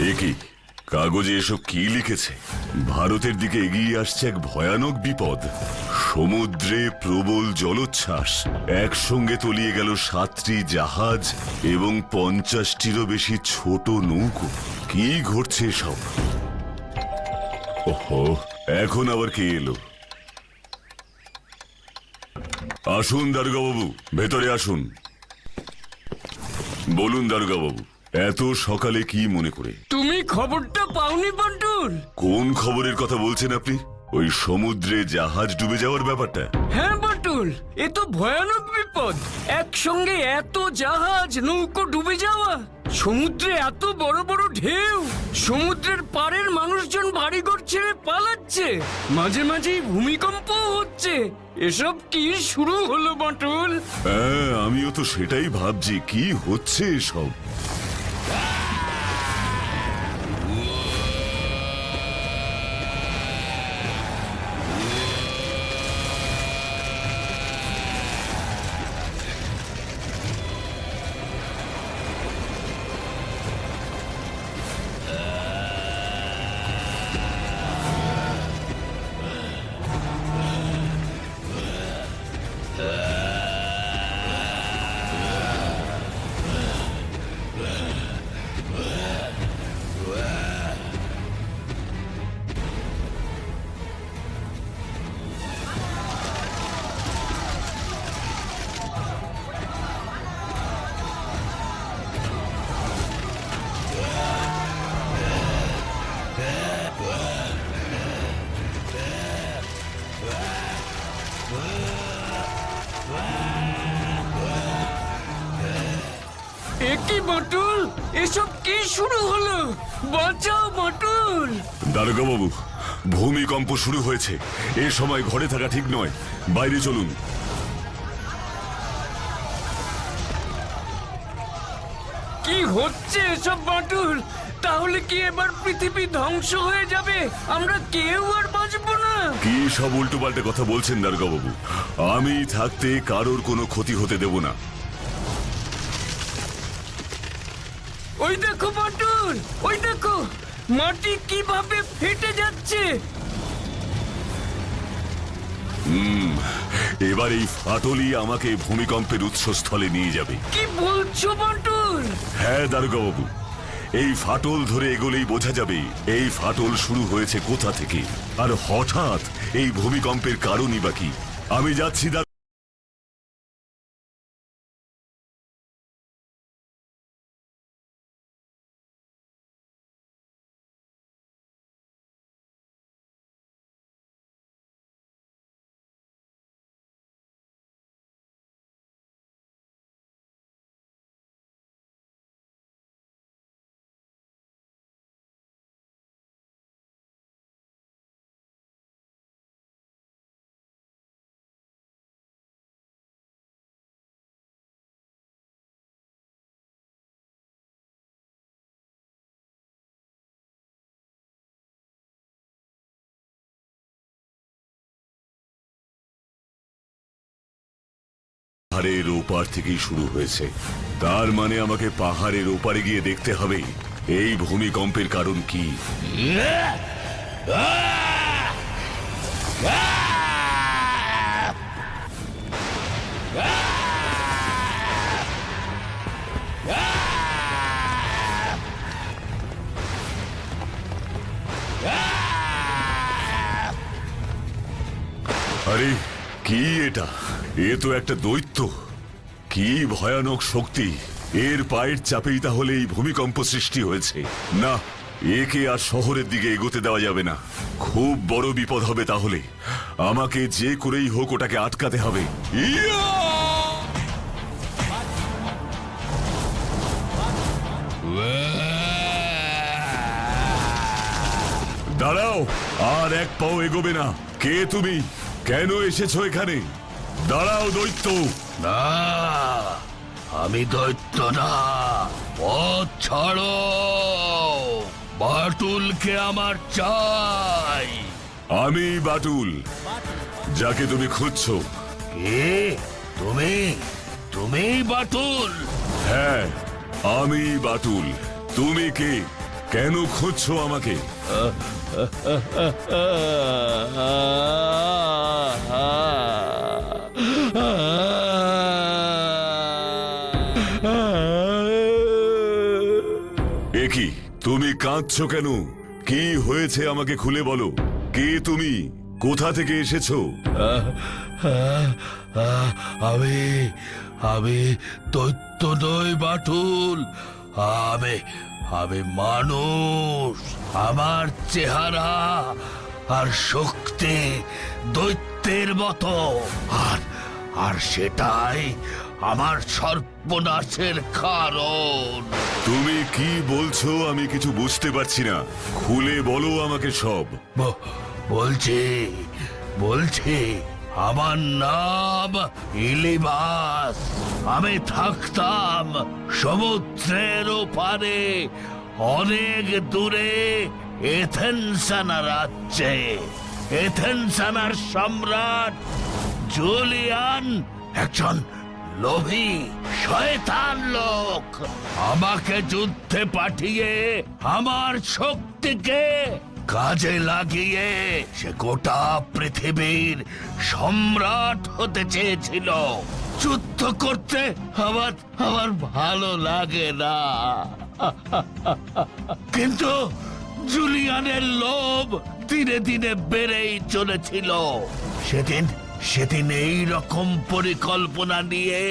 এ কি কাগজে এসব কি লিখেছে? ভারতের দিকে এগিয়ে আসছে এক ভয়ানক বিপদ। সমুদ্রে প্রবল জলোচ্ছ্বাস, একসঙ্গে তলিয়ে গেল 7টি জাহাজ এবং 50টিরও বেশি ছোট নৌকো। কি ঘটছে সব? ওহো, এখন আবার কে এলো? আসুন দারোগা বাবু, ভেতরে আসুন। বলুন দারোগা বাবু, এত সকালে কি মনে করে? তুমি খবরটা পাওনি বান্টুল? কোন খবরের কথা বলছেন আপনি? ওই সমুদ্রে জাহাজ ডুবে যাওয়ার ব্যাপারটা? হ্যাঁ বান্টুল, এ তো ভয়ানক বিপদ। একসঙ্গে এত জাহাজ নৌকো ডুবে যাওয়া, সমুদ্রে এত বড় বড় ঢেউ, সমুদ্রের পাড়ের মানুষজন বাড়িঘর ছেড়ে পালাচ্ছে, মাঝে মাঝেই ভূমিকম্প হচ্ছে। এসব কি শুরু হলো বান্টুল? হ্যাঁ, আমিও তো সেটাই ভাবছি, কি হচ্ছে এসব? এ কি বাটুল, এসব কি শুরু হলো? বাঁচাও বাটুল। দারোগা বাবু, ভূমিকম্প শুরু হয়েছে। এ সময় ঘরে থাকা ঠিক নয়, বাইরে চলুন। কি হচ্ছে এসব বাটুল? তাহলে কি এবার পৃথিবী ধ্বংস হয়ে যাবে? আমরা কেউ আর বাঁচবো না? কি সব উল্টোপাল্টে কথা বলছেন দারোগা বাবু? আমি থাকতে কারোর কোনো ক্ষতি হতে দেব না। ওই দেখো বাটুল, ওই দেখো, মাটি কিভাবে ফেটে যাচ্ছে। এবার এই ফাটলই আমাকে ভূমিকম্পের উৎসস্থলে নিয়ে যাবে। কি বলছো বাটুল? হ্যাঁ দারোগা বাবু, এই ফাটল ধরে এগোলেই বোঝা যাবে এই ফাটল শুরু হয়েছে কোথা থেকে, আর হঠাৎ এই ভূমিকম্পের কারণই বা কি। আমি যাচ্ছি। পাহাড়ের ওপার থেকেই শুরু হয়েছে, তার মানে আমাকে পাহাড়ের ওপারে গিয়ে দেখতে হবে এই ভূমিকম্পের কারণ কি। আরে কি এটা? এ তো একটা দৈত্য। কি ভয়ানক শক্তি! এর পায়ের চাপেই তাহলে এই ভূমিকম্প সৃষ্টি হয়েছে। না, একে আর শহরের দিকে এগোতে দেওয়া যাবে না। খুব বড় বিপদ হবে তাহলে। আমাকে যে করেই হোক ওটাকে আটকাতে হবে। দাঁড়াও, আর এক পাও এগোবে না। কে তুমি? কেন এসেছো এখানে? দাঁড়াও দৈত্য। না, আমি দৈত্য না, পথ ছাড়ো। বাটুলকে আমার চাই। আমি বাটুল, যাকে তুমি খুঁজছো। কে তুমি? তুমি বাটুল? হ্যাঁ, আমি বাটুল। তুমি কে? কেন খুঁজছো আমাকে? এ কি, তুমি কাঁদছো কেন? কি হয়েছে আমাকে খুলে বলো। কে তুমি? কোথা থেকে এসেছো? আমি আমি দৈত্য নই বাটুল। আমি আমি মানুষ। আমার চেহারা আর শক্তি দৈত্যের মতো, আর আর সেটাই আমার সর্বনাশের কারণ। তুমি কি বলছো আমি কিছু বুঝতে পারছি না। খুলে বলো আমাকে সব। বলছি বলছি আমার নাম ইলিবাস। আমি থাকতাম সমুদ্রের ওপারে, অনেক দূরে এথেন্সানা রাজ্যে। এথেন্সানার সম্রাট জুলিয়ান একজন লোভী শয়তান লোক। আমাকে যুদ্ধে পাঠিয়ে আমার শক্তিকে কাজে লাগিয়ে সে গোটা পৃথিবীর সম্রাট হতে চেয়েছিল। যুদ্ধ করতে আমার আমার ভালো লাগে না, কিন্তু জুলিয়ানের লোভ দিনে দিনে বেড়েই চলেছিল। সেদিন এই রকম পরিকল্পনা নিয়ে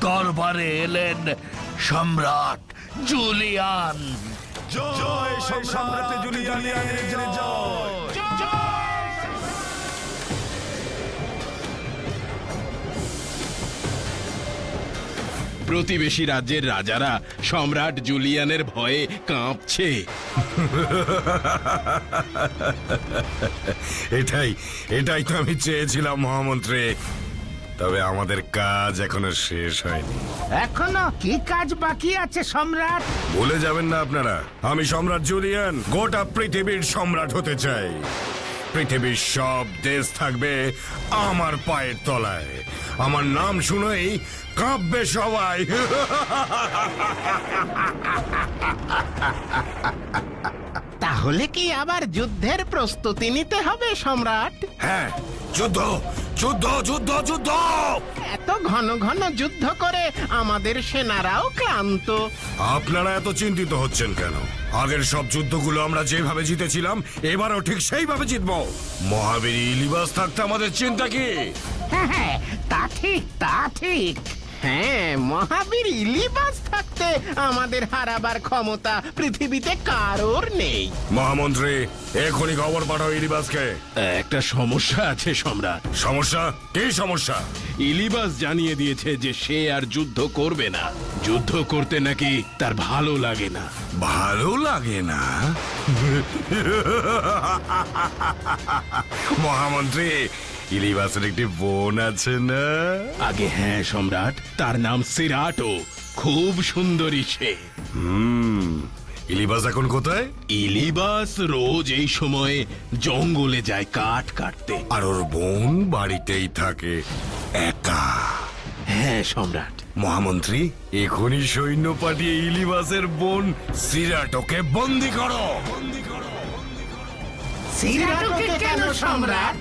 দরবারে এলেন সম্রাট জুলিয়ান। জয় সম্রাট জুলিয়ানের জয়। প্রতিবেশী রাজ্যের রাজারা সম্রাট জুলিয়ানের ভয়ে কাঁপছে। এটাই তো আমি চেয়েছিলাম মহামন্ত্রী। তবে আমাদের কাজ এখনো শেষ হয়নি। এখনো কি কাজ বাকি আছে সম্রাট? ভুলে যাবেন না আপনারা, আমি সম্রাট জুলিয়ান গোটা পৃথিবীর সম্রাট হতে চাই। পৃথিবীর সব দেশ থাকবে আমার পায়ের তলায়। আমার নাম শুনেই কাঁপবে সবাই। তাহলে কি আবার যুদ্ধের প্রস্তুতি নিতে হবে সম্রাট? হ্যাঁ, যুদ্ধ যুদ্ধ যুদ্ধ যুদ্ধ। এত ঘন ঘন যুদ্ধ করে আমাদের সেনারাও ক্লান্ত। আপনারা এত চিন্তিত হচ্ছেন কেন? আগের সব যুদ্ধগুলো আমরা যেভাবে জিতেছিলাম এবারও ঠিক সেইভাবে জিতবো। মহাবীর ইলিবাস থাকতে আমাদের চিন্তা কি? হ্যাঁ, তা ঠিক। হ্যাঁ, মহাবীর ইলিবাস থাকতে আমাদের হারাবার ক্ষমতা পৃথিবীতে কারোর নেই। মহামন্ত্রী, এখনই খবর পাঠাও ইলিবাসকে। একটা সমস্যা আছে সম্রাট। সমস্যা? কি সমস্যা? ইলিবাস জানিয়ে দিয়েছে যে সে আর যুদ্ধ করবে না। যুদ্ধ করতে নাকি তার ভালো লাগে না। ভালো লাগে না? মহামন্ত্রী, ইলিবাসের একটি বোন আছে না? আগে হ্যাঁ সম্রাট, তার নাম সিরাটো। খুব সুন্দরী সে। ইলিবাস এখন কোথায়? ইলিবাস রোজ এই সময়ে জঙ্গলে যায় কাঠ কাটতে। আর ওর বোন বাড়িতেই থাকে একা। হ্যাঁ সম্রাট। মহামন্ত্রী, এখনই সৈন্য পাঠিয়ে ইলিবাসের বোন সিরাটোকে বন্দি করো। সিরাটোকে কেন সম্রাট?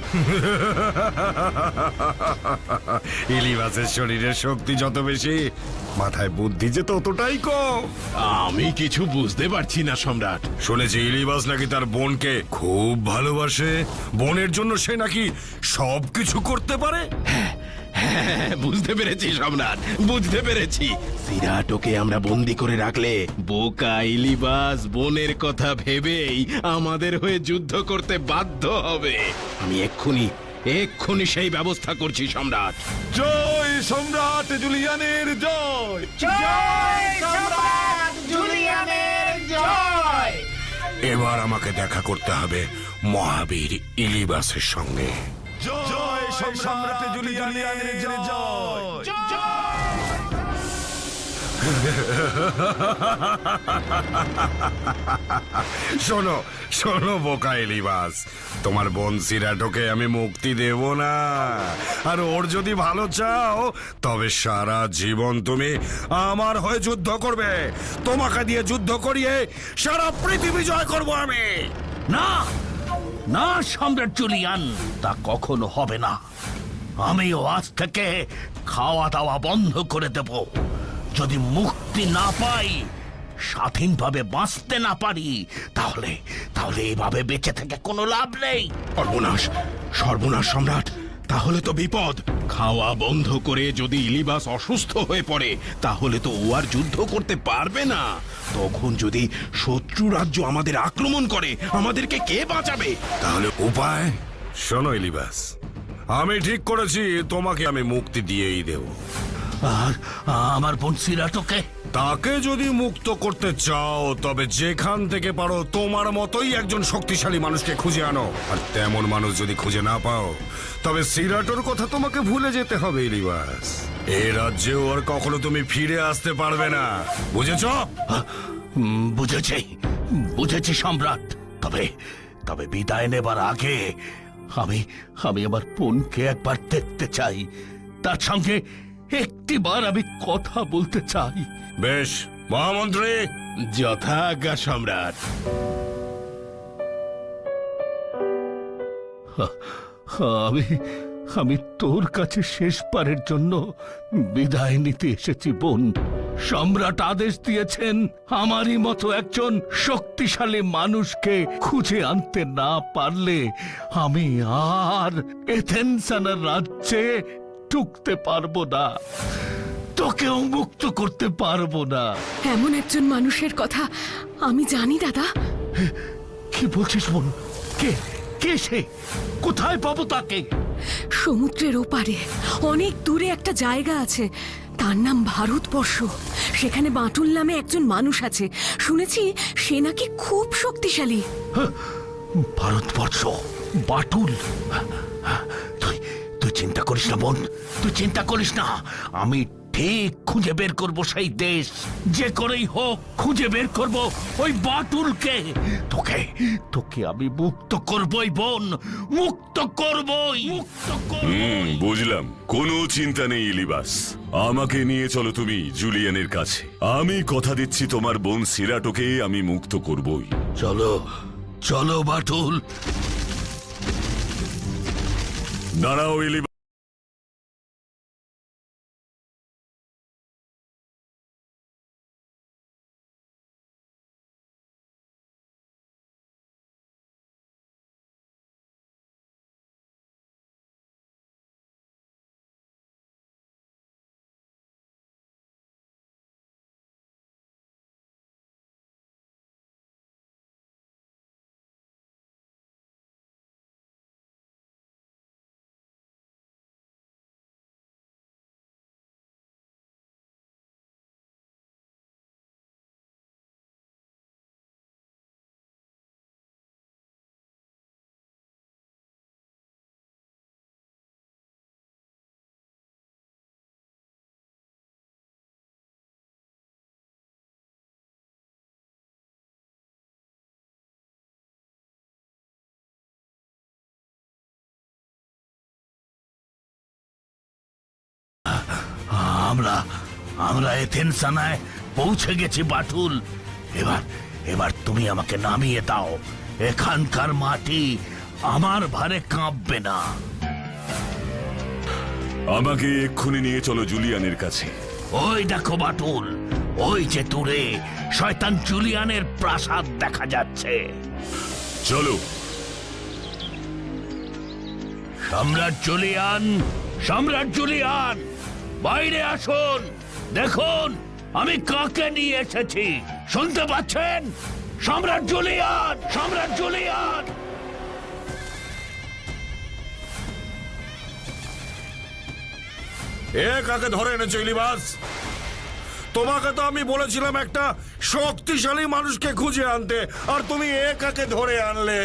ইলিবাসের শরীরের শক্তি যত বেশি, মাথায় বুদ্ধি যে ততটাই কম। আমি কিছু বুঝতে পারছি না সম্রাট। শুনেছি ইলিবাস নাকি তার বোনকে খুব ভালোবাসে। বোনের জন্য সে নাকি সবকিছু করতে পারে। হ্যাঁ, বুঝতে পেরেছি সম্রাট, বুঝতে পেরেছি। সিরাটোকে আমরা বন্দি করে রাখলে বোকা ইলিবাস বোনের কথা ভেবেই আমাদের হয়ে যুদ্ধ করতে বাধ্য হবে। আমি এক্ষুনি সেই ব্যবস্থা করছি সম্রাট। জয় সম্রাট জুলিয়ানের জয়। জয় সম্রাট জুলিয়ানের জয়। এবার আমাকে দেখা করতে হবে মহাবীর ইলিবাসের সঙ্গে। জয় সম্রাট জুলিয়ানের জয়। শোনো শোনো বোকা এলিবাস, তোমার বোন সিরাটোকে আমি মুক্তি দেব না। আর ওর যদি ভালো চাও তবে সারা জীবন তুমি আমার হয়ে যুদ্ধ করবে। তোমাকে দিয়ে যুদ্ধ করিয়ে সারা পৃথিবী জয় করব আমি। না না সম্রাট জুলিয়ান, তা কখনো হবে না। আমিও আজ থেকে খাওয়া দাওয়া বন্ধ করে দেব। যদি মুক্তি না পাই, স্বাধীনভাবে বাঁচতে না পারি, তাহলে তাহলে এইভাবে বেঁচে থেকে কোনো লাভ নেই। সর্বনাশ, সর্বনাশ সম্রাট, তাহলে তো বিপদ। খাওয়া বন্ধ করে যদি ইলিবাস অসুস্থ হয়ে পড়ে, তাহলে তো ও আর যুদ্ধ করতে পারবে না। তখন যদি শত্রু রাজ্য আমাদের আক্রমণ করে, আমাদেরকে কে বাঁচাবে? তাহলে উপায় শোনো এলিবাস, আমি ঠিক করেছি তোমাকে আমি মুক্তি দিয়েই দেব। আর আমার বোন সিরাটোকে? তাকে যদি মুক্ত করতে চাও তবে যেখান থেকে পারো তোমার মতোই একজন শক্তিশালী মানুষকে খুঁজে আনো। আর তেমন মানুষ যদি খুঁজে না পাও তবে সিরাটোর কথা তোমাকে ভুলে যেতে হবে এলিবাস। এই রাজ্যেও আর কখনো তুমি ফিরে আসতে পারবে না, বুঝেছ? বুঝেছি বুঝেছি সম্রাট। তবে তবে বিদায় নেবার আগে আমি আমি আমার বোনকে একবার দেখতে চাই। তার সঙ্গে একটিবার আমি কথা বলতে চাই। বেশ মহামন্ত্রী। যথাজ্ঞা সম্রাট। আমি আমি তোর কাছে শেষবারের জন্য বিদায় নিতে এসেছি বোন। সম্রাট আদেশ দিয়েছেন আমারই মতো একজন শক্তিশালী মানুষকে খুঁজে আনতে না পারলে আমি আর এথেন্সানার রাজ্যে ঢুকতে পারবো না, তোকেও মুক্ত করতে পারবো না। এমন একজন মানুষের কথা আমি জানি দাদা। কি বলছিস বোন? কে কে সে? কোথায় পাবো তাকে? সমুদ্রের ওপারে অনেক দূরে একটা জায়গা আছে, তার নাম ভারতবর্ষ। সেখানে বাটুল নামে একজন মানুষ আছে, শুনেছি সে নাকি খুব শক্তিশালী। ভারতবর্ষ, বাটুল। তুই তুই চিন্তা করিস না বোন, তুই চিন্তা করিস না। আমি ঠিক খুঁজে বের করব সেই দেশ, যে করেই হোক খুঁজে বের করব ওই বাটুলকে। তোকে তোকে আমি মুক্ত করবই বোন, মুক্ত করবই, মুক্ত করবই। বুঝলাম, কোনো চিন্তা নেই ইলিবাস। আমাকে নিয়ে চলো তুমি জুলিয়ানের কাছে। আমি কথা দিচ্ছি তোমার বোন সিরাটোকে আমি মুক্ত করবই। চলো চলো বাটুল। দাঁড়াও ইলিবাস। আমরা আমরা এথেন্সানায় পৌঁছে গেছি বাটুল। এবার এবার তুমি আমাকে নামিয়ে দাও। এখানকার মাটি আমার ভারে কাঁপবে না। আমাকে এক্ষুনি নিয়ে চলো জুলিয়ানের কাছে। ওই দেখো বাটুল, ওই যে দূরে শয়তান জুলিয়ানের প্রাসাদ দেখা যাচ্ছে। চলো। সম্রাট জুলিয়ান, সম্রাট জুলিয়ান, বাইরে আসুন। দেখুন আমি কাকে নিয়ে এসেছি, শুনতে পাচ্ছেন? সম্রাট জুলিয়ান, সম্রাট জুলিয়ান। এ কাকে ধরে এনেছো ইলিবাস? তোমাকে তো আমি বলেছিলাম একটা শক্তিশালী মানুষকে খুঁজে আনতে, আর তুমি এ কাকে ধরে আনলে?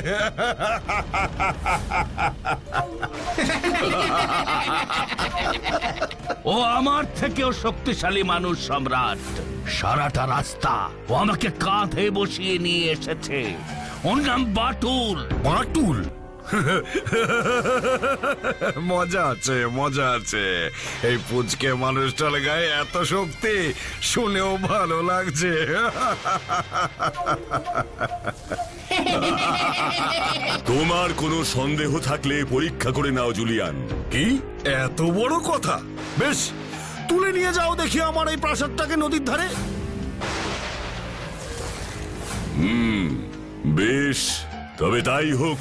ও আমার থেকেও শক্তিশালী মানুষ সম্রাট। সারাটা রাস্তা ও আমাকে কাঁধে বসিয়ে নিয়ে এসেছে। ওর নাম বাটুল। বাটুল? মজা আছে, মজা আছে। এই পুচকে মানুষটার গায়ে এত শক্তি, শুনেও ভালো লাগছে। তোমার কোনো সন্দেহ থাকলে পরীক্ষা করে নাও জুলিয়ান। কি এত বড় কথা? বেশ, তুলে নিয়ে যাও দেখি আমার এই প্রাসাদটাকে নদীর ধারে। বেশ, তবে তাই হোক।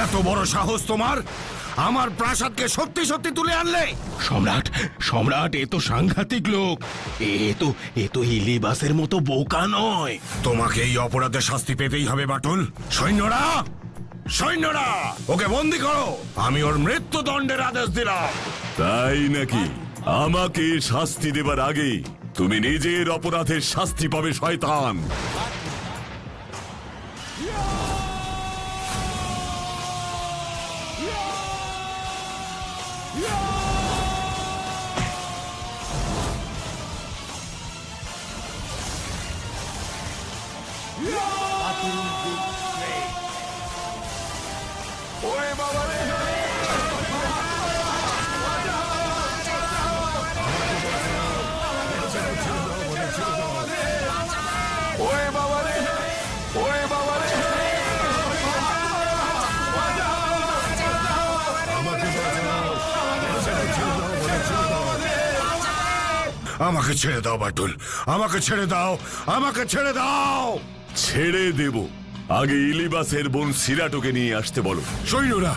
এত বড় সাহস তোমার? আমার প্রাসাদকে সত্যি সত্যি তুলে আনলে? সম্রাট, সম্রাট, এ তো সাংঘাতিক লোক। এ তো ইলিবাসের মতো বোকা নয়। তোমাকে এই অপরাধে শাস্তি পেতেই হবে বাটুল। সৈন্যরা, সৈন্যরা, ওকে বন্দি করো। আমি ওর মৃত্যুদণ্ডের আদেশ দিলাম। তাই নাকি? আমাকে শাস্তি দেবার আগে তুমি নিজের অপরাধের শাস্তি পাবে শয়তান। আমাকে ছেড়ে দাও বাটুল, আমাকে ছেড়ে দাও, আমাকে ছেড়ে দাও। ছেড়ে দেব, আগে ইলিবাসের বোন সিরাটোকে নিয়ে আসতে বলো। সৈন্যরা,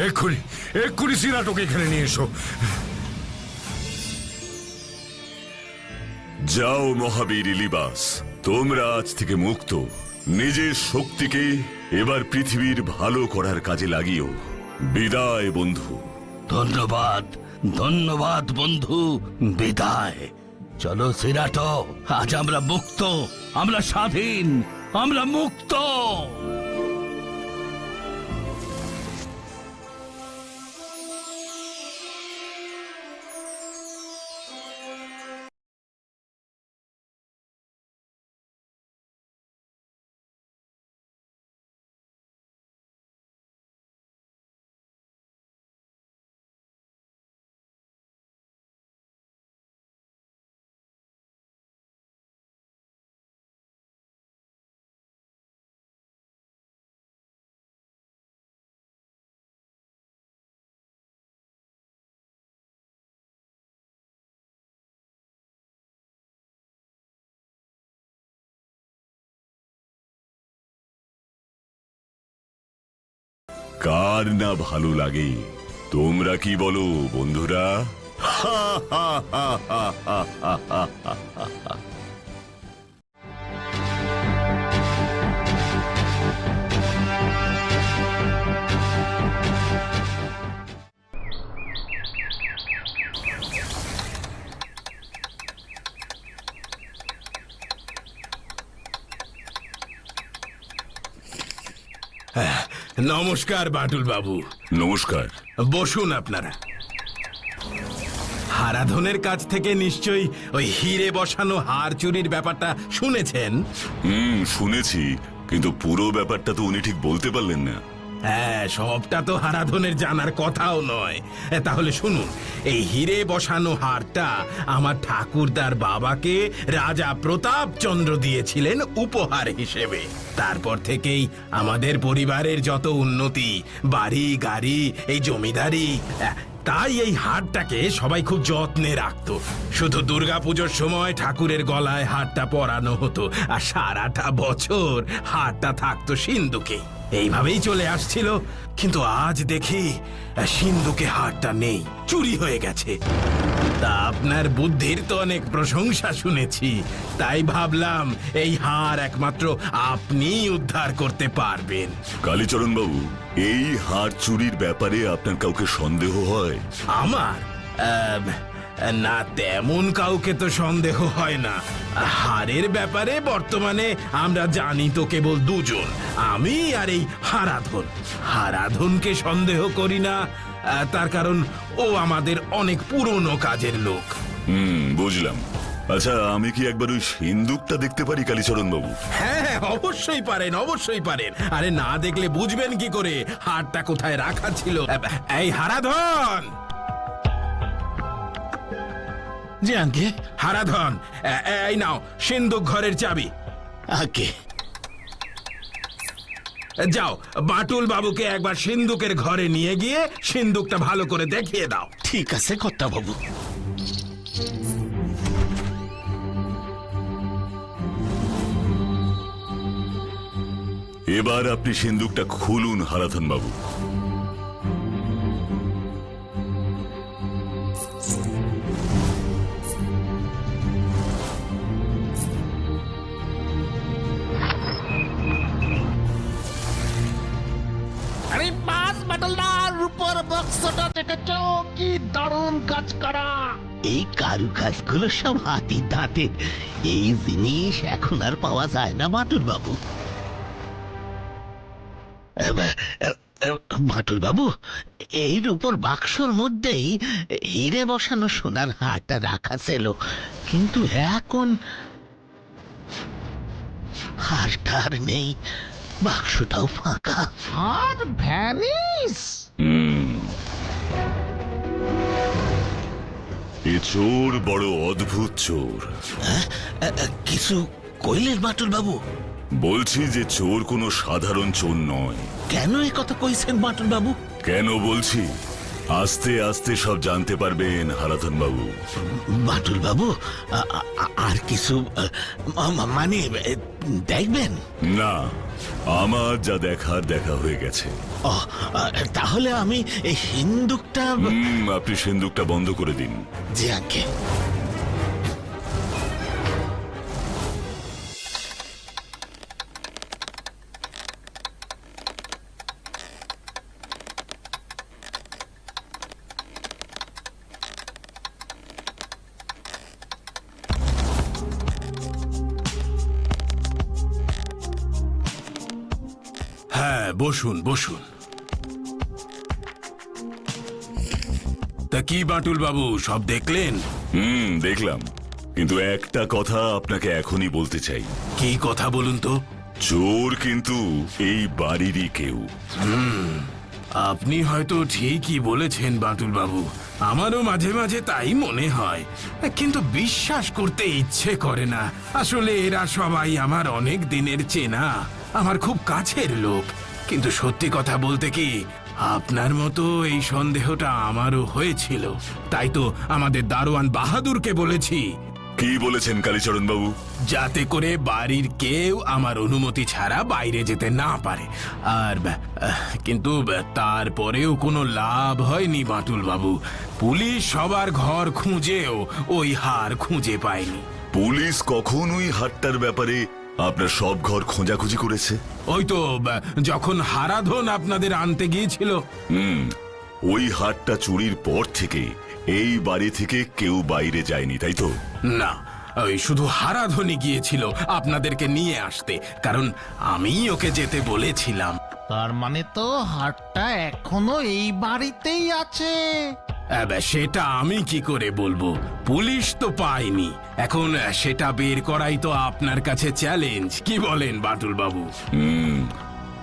এক্ষুনি এক্ষুনি সিরাটোকে এখানে নিয়ে এসো। যাও মহাবীর ইলিবাস, তোমরা আজ থেকে মুক্ত। নিজের শক্তিকে এবার পৃথিবীর ভালো করার কাজে লাগিও। বিদায় বন্ধু। ধন্যবাদ, ধন্যবাদ বন্ধু। বিদায়। চলো সিরাটো, আজ আমরা মুক্ত, আমরা স্বাধীন, আমরা মুক্ত। কার না ভালো লাগে, তোমরা কি বলো বন্ধুরা? নমস্কার বাটুল বাবু। নমস্কার। বসুন আপনারা। হারাধনের কাছ থেকে নিশ্চয়ই ওই হিরে বসানো হার চুরির ব্যাপারটা শুনেছেন? শুনেছি, কিন্তু পুরো ব্যাপারটা তো উনি ঠিক বলতে পারলেন না। হ্যাঁ, সবটা তো হারাধনের জানার কথাও নয়। তাহলে শুনুন, এই হিরে বসানো হারটা আমার ঠাকুরদার বাবাকে রাজা প্রতাপচন্দ্র দিয়েছিলেন উপহার হিসেবে। তারপর থেকেই আমাদের পরিবারের যত উন্নতি, বাড়ি গাড়ি, এই জমিদারি, তাই এই হারটাকে সবাই খুব যত্নে রাখতো। শুধু দুর্গাপুজোর সময় ঠাকুরের গলায় হারটা পরানো হতো, আর সারাটা বছর হারটা থাকতো সিন্ধুকে। এইভাবেই চলে আসছিল, কিন্তু আজ দেখি সিন্ধুকে হারটা নেই, চুরি হয়ে গেছে। তা আপনার বুদ্ধির তো অনেক প্রশংসা শুনেছি, তাই ভাবলাম এই হার একমাত্র আপনিই উদ্ধার করতে পারবেন। কালীচরণ বাবু, এই হার চুরির ব্যাপারে আপনার কাউকে সন্দেহ হয়? আমার না, তেমন কাউকে তো সন্দেহ হয় না। হারের ব্যাপারে বর্তমানে আমরা জানি তো কেবল দুজন, আমি আর এই হারাধন। হারাধনকে সন্দেহ করি না, তার কারণ ও আমাদের অনেক পুরনো কাজের লোক। বুঝলাম। আচ্ছা, আমি কি একবার ওই সিন্দুকটা দেখতে পারি কালীচরণ বাবু? হ্যাঁ, অবশ্যই পারেন, অবশ্যই পারেন। আরে না দেখলে বুঝবেন কি করে হারটা কোথায় রাখা ছিল? এই হারাধন, যে আগে হারাধন, এই নাও সিন্ধুক ঘরের চাবি। আগে যাও, বাটুল বাবুকে একবার সিন্ধুকের ঘরে নিয়ে গিয়ে সিন্ধুকটা ভালো করে দেখিয়ে দাও। ঠিক আছে কর্তা বাবু। এবার আপনি সিন্দুকটা খুলুন হারাধন বাবু। আরে পাঁচ বাটলদার রূপর বক্সটা দেখেছো? কি দারুণ কাজ করা! এই কারুকাজগুলো সব হাতির দাঁতের। এই জিনিস এখন আর পাওয়া যায় না বাটুল বাবু। বাটুল বাবু, এর উপর বাক্সর মধ্যেই হিরে বসানো সোনার হারটা রাখা ছিল, কিন্তু এখন হারটা আর নেই, বাক্সটাও ফাঁকা। আর ভ্যানিস! এ চোর বড় অদ্ভুত চোর। কিছু কইলেন বাটুল বাবু? বলছি যে চোর কোনো সাধারণ চোর নয়। কেন এ কথা কইছেন বাটুল বাবু? কেন বলছি, আস্তে আস্তে সব জানতে পারবেন হারাধন বাবু। বাটুল বাবু, আর কিছু মানে দেখবেন? না, আমার যা দেখার দেখা হয়ে গেছে। ও, তাহলে আমি এই সিন্দুকটা আপনি সিন্দুকটা বন্ধ করে দিন। জি আজ্ঞে। হ্যাঁ, বসুন বসুন। তা কি বাটুল বাবু, সব দেখলেন? দেখলাম, কিন্তু একটা কথা আপনাকে এখনই বলতে চাই। কি কথা বলুন তো? চোর কিন্তু এই বাড়িরই কেউ। আপনি হয়তো ঠিকই বলেছেন বাটুল বাবু, আমারও মাঝে মাঝে তাই মনে হয়, কিন্তু বিশ্বাস করতে ইচ্ছে করে না। আসলে এরা সবাই আমার অনেক দিনের চেনা, আমার খুব কাছের লোক। কিন্তু সত্যি কথা বলতে কি, আপনার মতো এই সন্দেহটা আমারও হয়েছিল। তাই তো আমাদের দারোয়ান বাহাদুরকে বলেছি। কি বলেছেন কালীচরণ বাবু? যাতে করে বাড়ির কেউ আমার অনুমতি ছাড়া বাইরে যেতে না পারে। আর কিন্তু তারপরেও কোনো লাভ হয়নি বাটুল বাবু। পুলিশ সবার ঘর খুঁজেও ওই হার খুঁজে পায়নি। পুলিশ কখন ওই হারটার ব্যাপারে আপনার সব ঘর খোঁজাখুঁজি করেছে? ওই তো যখন হারাধন আপনাদের আনতে গিয়েছিল। ওই হারটা চুরির পর থেকে এই বাড়ি থেকে কেউ বাইরে যায়নি, তাই তো? না, ওই শুধু হারাধনই গিয়েছিল আপনাদেরকে নিয়ে আসতে, কারণ আমি ওকে যেতে বলেছিলাম। তার মানে তো হাটটা এখনো এই বাড়িতেই আছে। সেটা আমি কি করে বলবো, পুলিশ তো পায়নি। এখন সেটা বের করাই তো আপনার কাছে চ্যালেঞ্জ, কি বলেন বাটুল বাবু?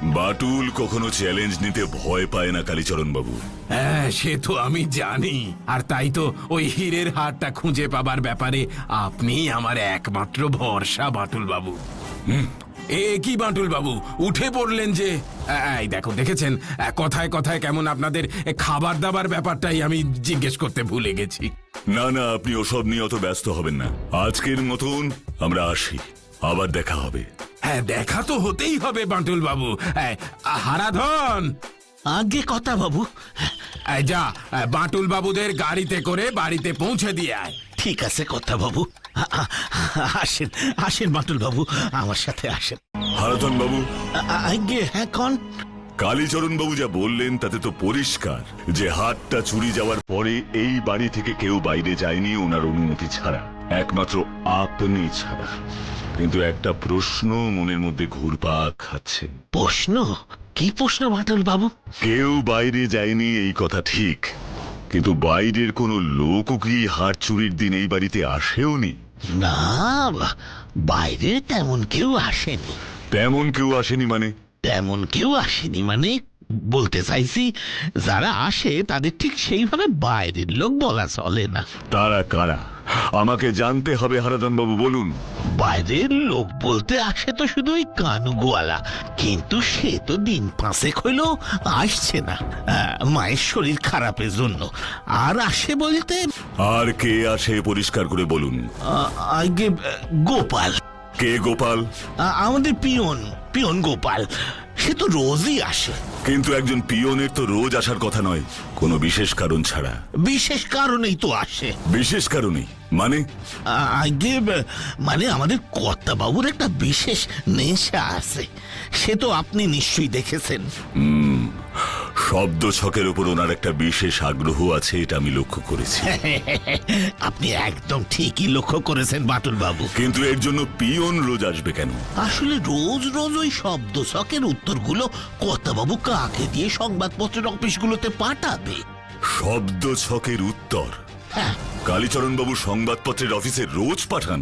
বাটুল কখনো চ্যালেঞ্জ নিতে ভয় পায় না কালীচরণ বাবু। হ্যাঁ, সে তো আমি জানি। আর তাই তো ওই হীরের হারটা খুঁজে পাবার ব্যাপারে আপনি আমার একমাত্র ভরসা, বাটুল বাবু। এ কি বাটুল বাবু, উঠে পড়লেন যে? এই দেখো, দেখেছেন কথায় কথায় কেমন আপনাদের খাবার দাবার ব্যাপারটাই আমি জিজ্ঞেস করতে ভুলে গেছি। না না, আপনি ওসব নিয়ে অত ব্যস্ত হবেন না। আজকের মতন আমরা আসি, আবার দেখা হবে। হ্যাঁ, দেখা তো হতেই হবে বাটুল বাবু। হারাধন, আগে কথা বাবু। যা বাটুল বাবুদের গাড়িতে করে বাড়িতে পৌঁছে দিয়ে আয়। ঠিক আছে কথা বাবু। আসেন আসেন বাটুল বাবু, আমার সাথে আসেন। হারাধন বাবু, আগে হ্যাঁ কন। কালীচরণ বাবু যা বললেন তাতে তো পরিষ্কার যে হাতটা চুরি যাওয়ার পরে এই বাড়ি থেকে কেউ বাইরে যায়নি ওনার অনুমতি ছাড়া, একমাত্র আপনি ছাড়া। কিন্তু একটা প্রশ্ন মনের মধ্যে ঘুরপাক খাচ্ছে। প্রশ্ন? কি প্রশ্ন বাটুল বাবু? কেউ বাইরে যায়নি এই কথা ঠিক, কিন্তু বাইরের কোনো লোকও কি হাট চুরির দিন এই বাড়িতে আসেওনি? না, বাইরে তেমন কেউ আসেনি। তেমন কেউ আসেনি মানে? তেমন কেউ আসেনি মানে বলতে চাইছি, যারা আসে তাদের ঠিক সেইভাবে বাইরের লোক বলা চলে না। তারা কারা আমাকে জানতে হবে। হারাধন বাবু বলুন। বাইরের লোক বলতে আসে তো শুধু ওই কানুগোয়ালা, কিন্তু সে তো দিন 5 হইল আসছে না, মায়ের শরীর খারাপের জন্য। আর আসে বলতে আর কে আসে পরিষ্কার করে বলুন। আগে গোপাল। কে গোপাল? আমাদের পিয়ন গোপাল। সে তো রোজই আসে। কিন্তু একজন পিয়নের তো রোজ আসার কথা নয়, কোনো বিশেষ কারণ ছাড়া। বিশেষ কারণেই তো আসে। বিশেষ কারণেই মানে? আগে মানে আমাদের কর্তাবাবুর একটা বিশেষ নেশা আছে, সে তো আপনি নিশ্চয়ই দেখেছেন। শব্দ ছকের উপর ওনার একটা বিশেষ আগ্রহ আছে, এটা আমি লক্ষ্য করেছি। আপনি একদম ঠিকই লক্ষ্য করেছেন বাটুল বাবু। কিন্তু এর জন্য পিয়ন রোজ আসবে কেন? আসলে রোজ রোজ ওই শব্দ ছকের উত্তরগুলো কর্তাবাবু কাকে দিয়ে সংবাদপত্রের অফিসগুলোতে পাঠাবে? শব্দ ছকের উত্তর হ্যাঁ, কালীচরণ বাবু সংবাদপত্রের অফিসে রোজ পাঠান?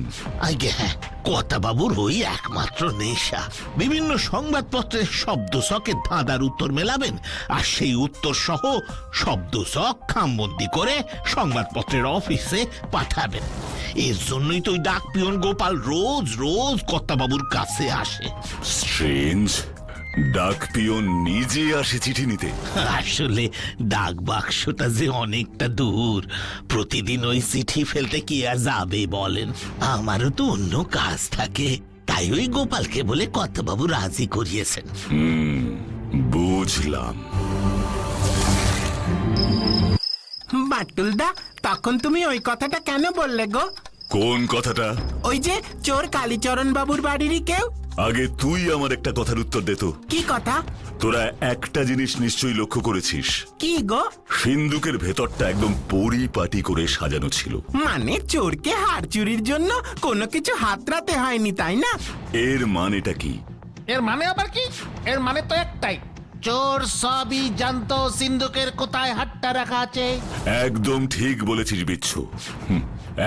আগে হ্যাঁ, কর্তাবাবুর ওই একমাত্র নেশা। বিভিন্ন সংবাদপত্রের শব্দ ছকের ধাঁধার উত্তর মেলাবেন, আর সেই উত্তর সহ শব্দ ছক খামবন্দি করে সংবাদপত্রের অফিসে পাঠাবেন। এর জন্যই তো ওই ডাক পিয়ন গোপাল রোজ রোজ কর্তাবাবুর কাছে আসে। স্ট্রেঞ্জ, ডাক পিয়ন নিজে আসে চিঠি নিতে? আসলে ডাক বাক্সটা যে অনেকটা দূর, প্রতিদিন ওই চিঠি ফেলতে কি আর যাবে বলেন? আমারও তো অন্য কাজ থাকে, তাই ওই গোপালকে বলে কর্তাবাবু রাজি করিয়েছেন। বুঝলাম। বাটুলদা, তখন তুমি ওই কথাটা কেন বললে গো? কোন কথাটা? ওই যে চোর কালীচরণ বাবুর বাড়িরই কেউ। আগে তুই আমার একটা কথার উত্তর দে তো। কি কথা? তোরা একটা জিনিস নিশ্চয়ই লক্ষ্য করেছিস, কি গো? সিন্ধুকের ভেতরটা একদম পরিপাটি করে সাজানো ছিল। মানে চোরকে হার চুরির জন্য কোনো কিছু হাতড়াতে হয়নি, তাই না? এর মানেটা কি? এর মানে আবার কি? এর মানে তো একটাই, চোর সবই জানতো সিন্ধুকের কোথায় হাতটা রাখা আছে। একদম ঠিক বলেছিস বিচ্ছু।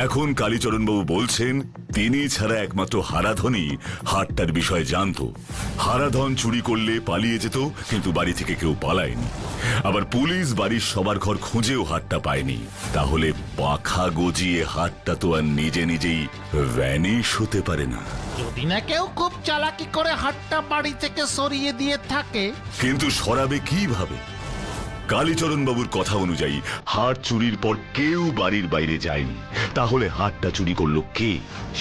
এখন কালীচরণ বাবু বলছেন তিনি ছাড়া একমাত্র হারাধনই হাটটার বিষয়ে জানতো। হারাধন চুরি করলে পালিয়ে যেত, কিন্তু বাড়ি থেকে কেউ পালায়নি। আবার পুলিশ বাড়ির সবার ঘর খুঁজেও হাটটা পায়নি। তাহলে পাখা গজিয়ে হাটটা তো আর নিজে নিজেই ভ্যানিশ হতে পারে না। যদি না কেউ খুব চালাকি করে হাতটা বাড়ি থেকে সরিয়ে দিয়ে থাকে। কিন্তু সরাবে কিভাবে? কালীচরণ বাবুর কথা অনুযায়ী হাট চুরির পর কেউ বাড়ির বাইরে যায়নি, তাহলে হাটটা চুরি করলো কে?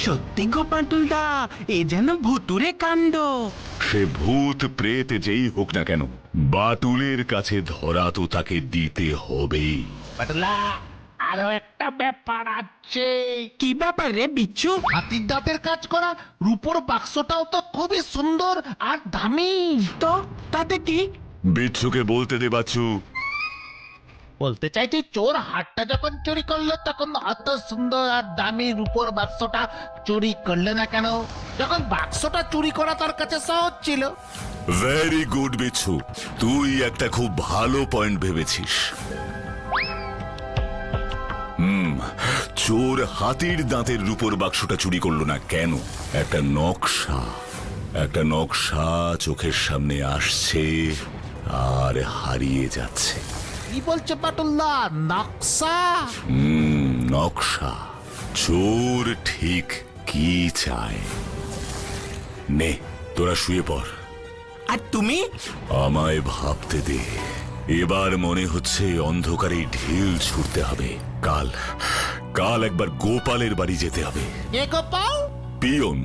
সত্যি গো বাটুলদা, এ যেন ভুতুরে কাণ্ড। সে ভূত প্রেত যেই হোক না কেন, বাটুলের কাছে ধরা তো তাকে দিতে হবেই। বাটুলা, আরো একটা ব্যাপার আছে। কি ব্যাপার রে বিচ্ছু? হাতির দাঁতের কাজ করা রূপোর বাক্সটাও তো খুবই সুন্দর আর দামি। তো তাতে কি? বিচ্ছুকে বলতে দে বাচ্চু। বলতে চাইছি, চোর হাটটা যখন চুরি করলো তখন অত সুন্দর আর দামি রূপোর বাক্সটা চুরি করলে না কেন, যখন বাক্সটা চুরি করা তার কাছে সহজ ছিল? ভেরি গুড বিচ্ছু, তুই একটা খুব ভালো পয়েন্ট ভেবেছিস। চোর হাতির দাঁতের রূপোর বাক্সটা চুরি করলো না কেন? একটা নকশা, একটা নকশা চোখের সামনে আসছে আর হারিয়ে যাচ্ছে। কি বলছে বাটুলদা, নকশা? নকশা। চোর ঠিক কি চায়। নে তোরা শুয়ে পড়। আর তুমি? আমায় ভাবতে দে। এবার মনে হচ্ছে অন্ধকারে ঢিল ছুটতে হবে। কাল কাল একবার গোপালের বাড়ি যেতে হবে। এ গোপাল? পিয়ন,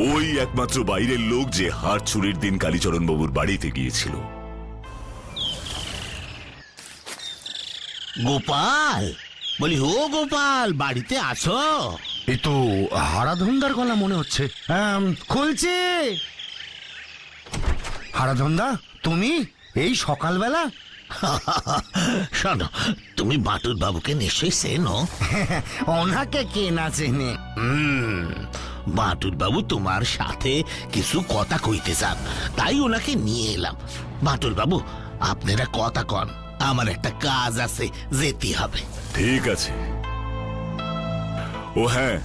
ওই একমাত্র বাইরের লোক যে হাড় চুরির দিন কালীচরণ বাবুর বাড়িতে গিয়েছিল। গোপাল, বলি ও গোপাল, বাড়িতে আছো? এই তো হারাধন্দার গলা মনে হচ্ছে। খুলছি। হারাধন্দা, তুমি এই সকালবেলা? শোনো, তুমি বাটুল বাবুকে নিশ্চয়ই চেনো। ওনাকে কে না চেনে? বাটুল বাবু তোমার সাথে কিছু কথা কইতে চান, তাই ওনাকে নিয়ে এলাম। বাটুল বাবু, আপনারা কথা কন, আমার একটা কাজ আছে, যেতে হবে। ঠিক আছে। ও হ্যাঁ,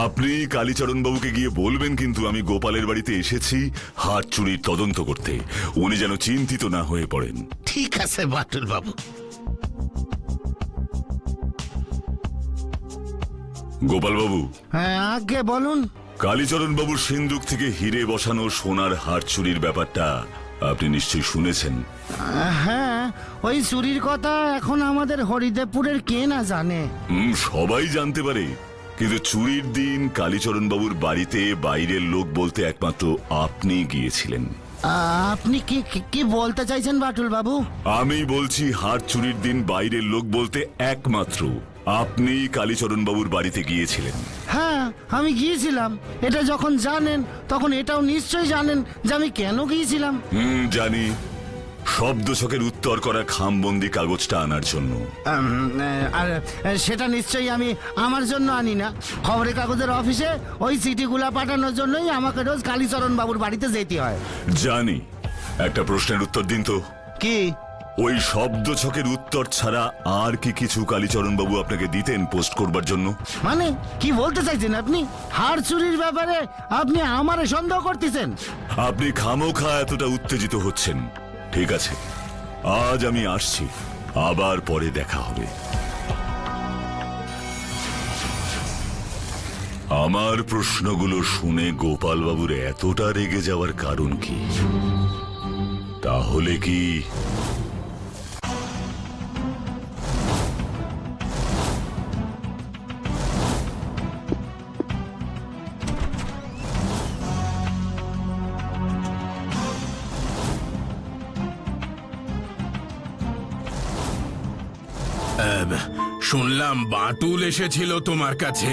আপনি কালীচরণ বাবুকে গিয়ে বলবেন কিন্তু আমি গোপালের বাড়িতে এসেছি হাড় চুরির তদন্ত করতে। উনি যেন চিন্তিত না হয়ে পড়েন। ঠিক আছে বাটুল বাবু। গোপাল বাবু, হ্যাঁ আগে বলুন। কালীচরণ বাবুর সিন্দুক থেকে হিরে বসানো সোনার হাড় চুরির ব্যাপারটা আপনি নিশ্চয়ই শুনেছেন। হ্যাঁ, ওই চুরির কথা এখন আমাদের হরিদেবপুরের কে না জানে। সবাই জানতে পারে, কিন্তু চুরির দিন কালীচরণ বাবুর বাড়িতে বাইরের লোক বলতে একমাত্র আপনি গিয়েছিলেন। আপনি কি কি বলতে চাইছেন বাটুল বাবু? আমি বলছি হাড় চুরির দিন বাইরের লোক বলতে একমাত্র আপনি কালীচরণ বাবুর বাড়িতে গিয়েছিলেন। হ্যাঁ, আমি গিয়েছিলাম। এটা যখন জানেন তখন এটাও নিশ্চয়ই জানেন যে আমি কেন গিয়েছিলাম। জানি। শব্দ ছকের উত্তর করা খামবন্দি কাগজটা আনার জন্য। আর সেটা নিশ্চয়ই আমি আমার জন্য আনি না। খবরের কাগজের অফিসে ওই চিঠিগুলা পাঠানোর জন্যই আমাকে রোজ কালীচরণ বাবুর বাড়িতে যেতে হয়। জানি। একটা প্রশ্নের উত্তর দিন তো। কি? ওই শব্দ ছকের উত্তর ছাড়া আর কি কিছু কালীচরণ বাবু আপনাকে দিতেন পোস্ট করবার জন্য? মানে কি বলতে চাইছেন আপনি? হাড় চুরির ব্যাপারে আপনি আমারে সন্দেহ করতেছেন? আপনি খামোখা এতটা উত্তেজিত হচ্ছেন। ঠিক আছে, আজ আমি আসছি, আবার পরে দেখা হবে। আমার প্রশ্নগুলো শুনে গোপাল বাবুর এতটা রেগে যাওয়ার কারণ কি? তাহলে কি শুনলাম বাটুল এসেছিল তোমার কাছে।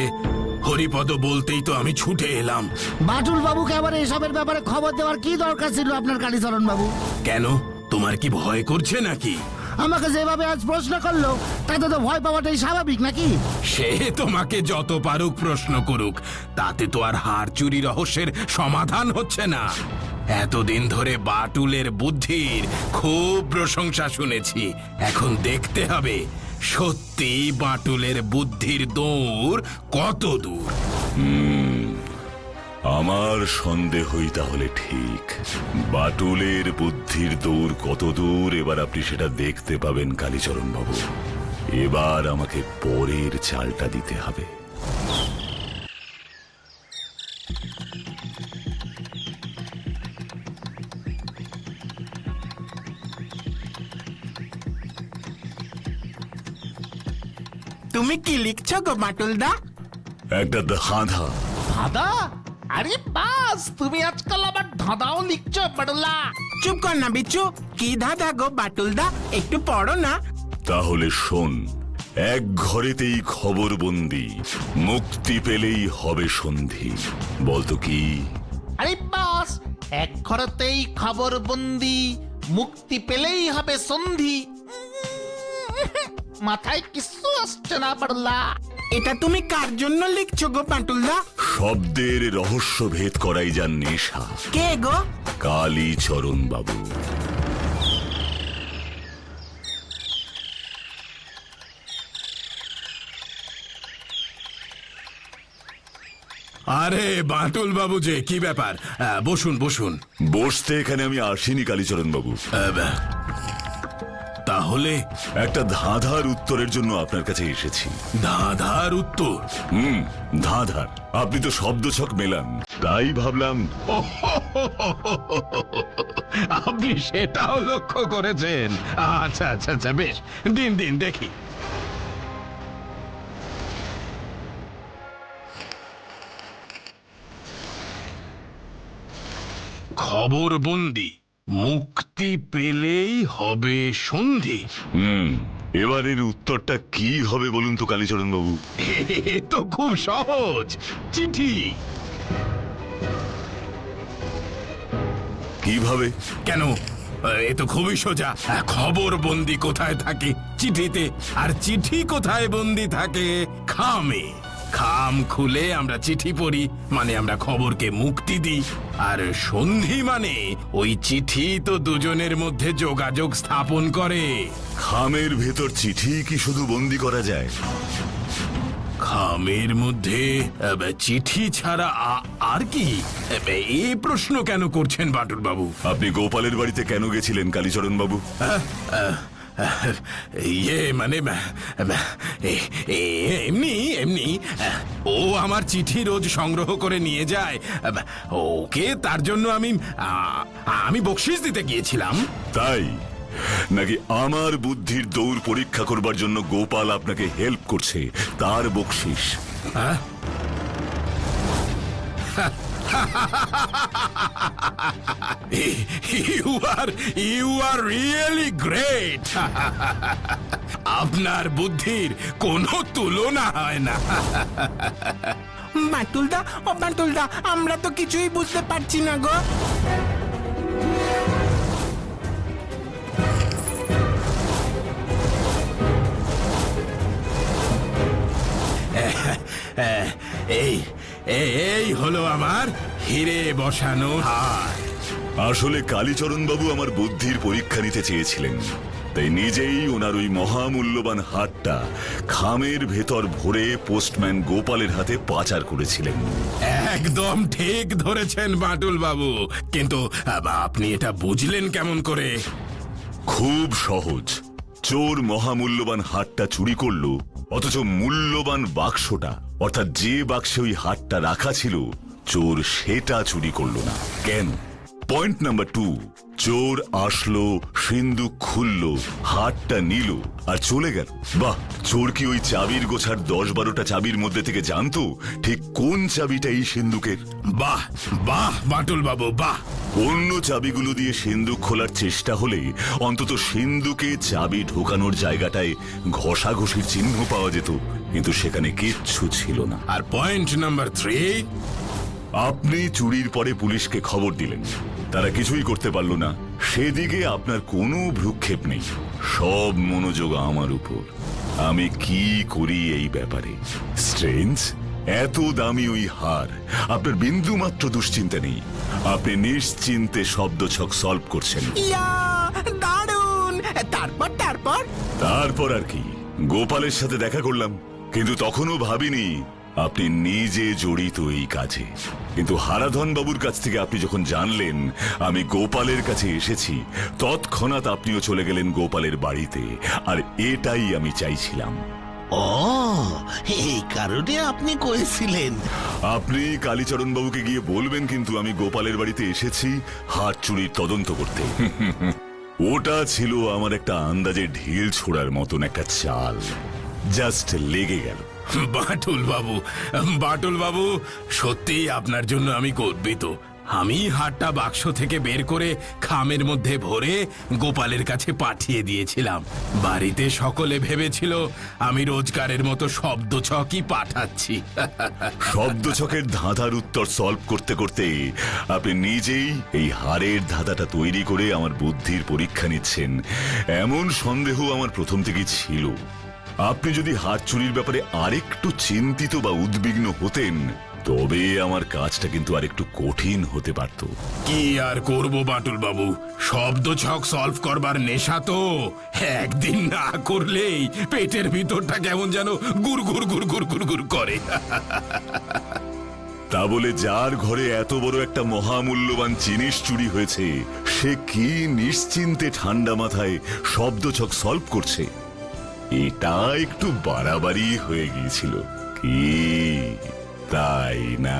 হরিপদ বলতেই তো আমি ছুটে এলাম। বাটুল বাবুকে আবার এসবের ব্যাপারে খবর দেওয়ার কি দরকার ছিল আপনার কালীচরণ বাবু? কেন, তোমার কি ভয় করছে নাকি? আমাকে যেভাবে আজ প্রশ্ন করলো তাতে তো ভয় পাওয়াটাই স্বাভাবিক নাকি? সে তোমাকে যত পারুক প্রশ্ন করুক, তাতে তো আর হাড় চুরি রহস্যের সমাধান হচ্ছে না। এতদিন ধরে বাটুলের বুদ্ধির খুব প্রশংসা শুনেছি। এখন দেখতে হবে সত্যি বাটুলের বুদ্ধির দৌড় কত দূর। আমার সন্দেহই তাহলে ঠিক। বাটুলের বুদ্ধির দৌড় কত দূর এবার আপনি সেটা দেখতে পাবেন কালীচরণ বাবু। এবার আমাকে পরের চালটা দিতে হবে। তুমি কি লিখছো গো বাটুলদা? একটা ধাঁধা। দাদা? আরে বাস, তুমি আজকাল আবার ধাঁধাও লিখছো বাটুলা? চুপ কর না বিচ্ছু, কি ধাঁধা গো বাটুলদা, একটু পড়ো না। তাহলে শোন, এক ঘরেতেই খবর বন্দি, মুক্তি পেলেই হবে সন্ধি। বলতো কি? আরে বাস, এক ঘরেতেই খবর বন্দি, মুক্তি পেলেই হবে সন্ধি। মাথায় কিছু আসছে না বাটুলা। এটা তুমি কার জন্য লিখছো গো বাটুলদা? শব্দের রহস্য ভেদ করাই যার নেশা। কে গো? কালীচরণ বাবু। আরে বাটুল বাবু যে কি ব্যাপার, বসুন বসুন। বসতে এখানে আমি আসিনি কালীচরণ বাবু, তাহলে একটা ধাঁধার উত্তরের জন্য আপনার কাছে এসেছি। ধাঁধার উত্তর? ধাঁধার। আপনি তো শব্দছক মেলান, তাই ভাবলাম। আপনি সেটাও লক্ষ্য করেছেন? আচ্ছা আচ্ছা আচ্ছা, বেশ, দিন দিন দেখি। খবরবন্দি, মুক্তি পেলেই হবে সন্ধি। এবারের উত্তরটা কি হবে বলুন তো কালীচরণ বাবু? এ তো খুব সহজ, চিঠি। কিভাবে? কেন, এ তো খুবই সোজা। খবর বন্দি কোথায় থাকে? চিঠিতে। আর চিঠি কোথায় বন্দি থাকে? খামে। খাম খুলে আমরা চিঠি পড়ি, মানে আমরা খবরকে মুক্তি দিই। আর সন্ধি মানে ওই চিঠি তো দুজনের মধ্যে যোগাযোগ স্থাপন করে। খামের ভেতর চিঠি কি শুধু বন্দি করা যায়? খামের মধ্যে চিঠি ছাড়া আর কি? এই প্রশ্ন কেন করছেন বাটুল বাবু? আপনি গোপালের বাড়িতে কেন গেছিলেন কালীচরণ বাবু? ইয়ে মানে এমনি এমনি। ও আমার চিঠি রোজ সংগ্রহ করে নিয়ে যায়, ওকে তার জন্য আমি বকশিস দিতে গিয়েছিলাম। তাই নাকি আমার বুদ্ধির দৌড় পরীক্ষা করবার জন্য গোপাল আপনাকে হেল্প করছে, তার বকশিস? You are really great. আপনার বুদ্ধির কোনো তুলনা হয় না। বাটুলদা, ও বাটুলদা, আমরা তো কিছুই বুঝতে পারছি না গো। এই হলো আমার হিরে বসানো হার। আসলে কালীচরণ বাবু আমার বুদ্ধির পরীক্ষা নিতে চেয়েছিলেন, তাই নিজেই ওনার ওই মহামূল্যবান হারটা খামের ভেতর ভরে পোস্টম্যান গোপালের হাতে পাচার করেছিলেন। একদম ঠিক ধরেছেন বাটুল বাবু, কিন্তু আপনি এটা বুঝলেন কেমন করে? খুব সহজ। চোর মহামূল্যবান হারটা চুরি করলো, অথচ মূল্যবান বাক্সটা, অর্থাৎ যে বাক্সে ওই হারটা রাখা ছিল, চোর সেটা চুরি করলো না। কেন? পয়েন্ট নাম্বার 2, চোর আসলো, সিন্দুক খুললো, হারটা নিল আর চলে গেল। বাহ, চোর কি ওই চাবির গোছার 10-12টা চাবির মধ্যে থেকে জানতো ঠিক কোন চাবিটা এই সিন্দুকের? বাহ বাহ বাটুল বাবু, বাহ। অন্য চাবিগুলো দিয়ে সিন্দুক খোলার চেষ্টা হলে অন্তত সিন্দুকে চাবি ঢোকানোর জায়গাটায় ঘষাঘষির চিহ্ন পাওয়া যেত, কিন্তু সেখানে কিচ্ছু ছিল না। আর পয়েন্ট নাম্বার 3, আপনি চুরির পরে পুলিশকে খবর দিলেন, তারা কিছুই করতে পারল না। সেদিকে আপনার কোনো ভ্রুক্ষেপ নেই, সব মনোযোগ আমার উপর। আমি কি করি এই ব্যাপারে। স্ট্রেঞ্জ, এত দামি ওই হার, আপনার বিন্দু মাত্র দুশ্চিন্তা নেই। আপনি নিশ্চিন্তে শব্দছক সলভ করছেন। ইয়া, দারুণ। তারপর আর কি, গোপালের সাথে দেখা করলাম, কিন্তু তখনও ভাবিনি আপনি নিজে জড়িত এই কাজে। কিন্তু হারাধন বাবুর কাছ থেকে আপনি যখন জানলেন আমি গোপালের কাছে এসেছি, তৎক্ষণাৎ আপনিও চলে গেলেন গোপালের বাড়িতে। আর এটাই আমি চাইছিলাম। ও, এই কারণে আপনি করেছিলেন? আপনি কালীচরণ বাবুকে গিয়ে বলবেন কিন্তু আমি গোপালের বাড়িতে এসেছি হাত চুরির তদন্ত করতে। ওটা ছিল আমার একটা আন্দাজে ঢিল ছোড়ার মতন একটা চাল, জাস্ট লেগে গেল। বাটুল বাবু, সত্যি আপনার জন্য আমি গর্বিত। আমি হারটা বাক্স থেকে বের করে খামের মধ্যে ভরে গোপালের কাছে পাঠিয়ে দিয়েছিলাম। বাড়িতে সকলে ভেবেছিল আমি রোজগারের মতো শব্দছকই পাঠাচ্ছি। শব্দছকের ধাঁধার উত্তর সলভ করতে করতে আপনি নিজেই এই হারের ধাঁধাটা তৈরি করে আমার বুদ্ধির পরীক্ষা নিচ্ছেন, এমন সন্দেহ আমার প্রথম থেকেই ছিল। আপনি যদি হার চুরির ব্যাপারে আরেকটু চিন্তিত বা উদ্বিগ্ন হতেন, তবে আমার কাজটা কিন্তু আরেকটু কঠিন হতে পারত। কি আর করব বাটুল বাবু, শব্দছক সলভ করবার নেশা তো একদিন না করলেই পেটের ভিতরটা কেমন যেন গুড় গুড় গুড় গুড় গুড় গুড় করে। তা বলে যার ঘরে এত বড় একটা মহামূল্যবান জিনিস চুরি হয়েছে সে কি নিশ্চিন্তে ঠান্ডা মাথায় শব্দছক সলভ করছে? এটা একটু বাড়াবাড়ি হয়ে গিয়েছিল কি, তাই না?